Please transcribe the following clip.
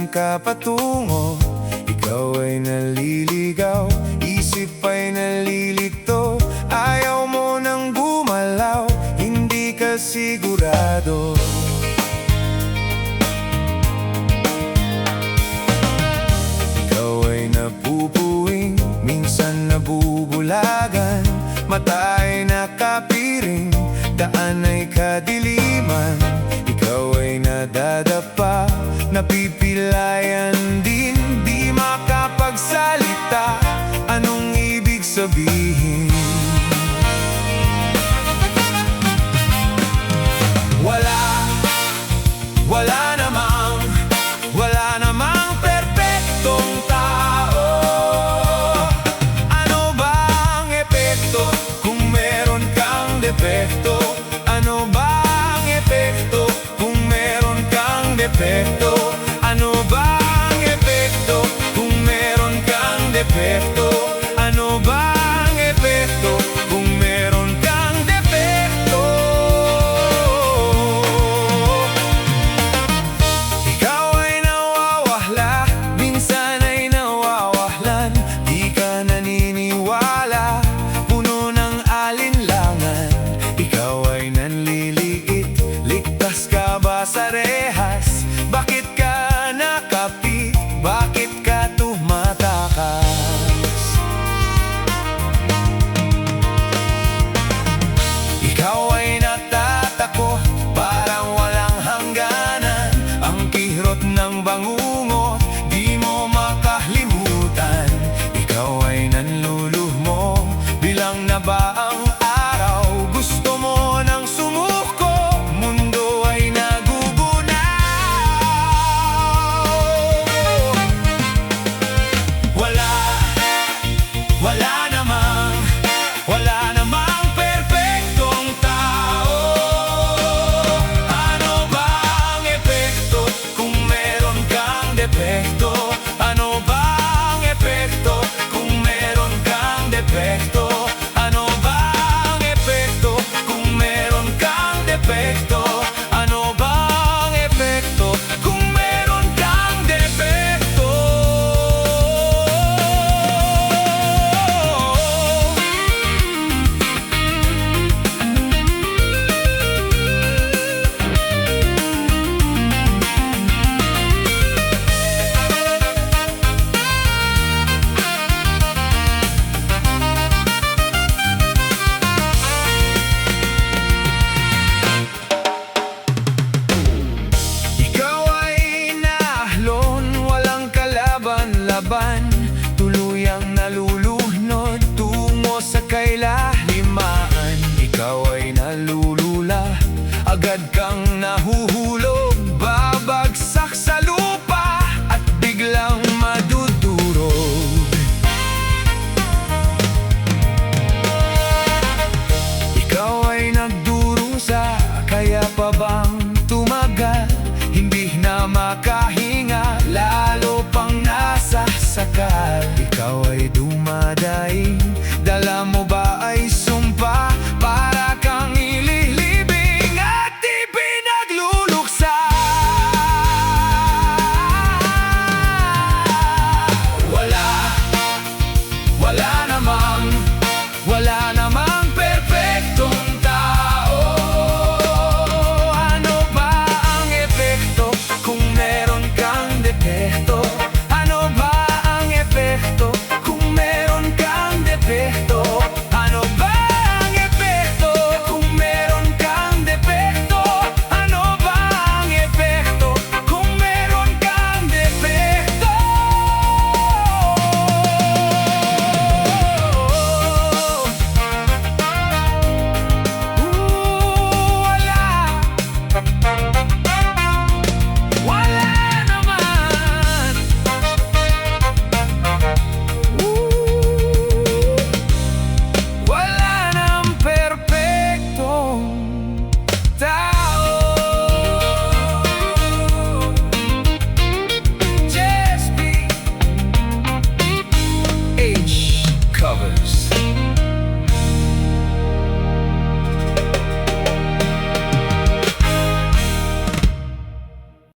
saan ka patungo? Ikaw ay naliligaw, isip ay nalilito. Ayaw mo nang gumalaw, hindi ka sigurado. Ikaw ay napupuwing, minsan nabubulagan. Mata ay nakapiring, daan ay kadiliman. Ikaw ay nadadapa, napipilayan din. Di makapagsalita, anong ibig sabihin? Wala namang perpektong tao. Ano bang epekto kung meron kang depekto? Ano bang epekto kung meron kang depekto? Ano bang epekto kung meron kang depekto? Ano bang epekto kung meron kang depekto? Ikaw ay nawawala, minsan ay nawawahlan. Di ka naniniwala, puno ng alinlangan. Ikaw ay nanliliit, ligtas ka ba sa rehas? Bakit ka nakapit? Bakit ka tumatakas? Ikaw ay natatakot, parang walang hangganan. Ang kirot ng bangungot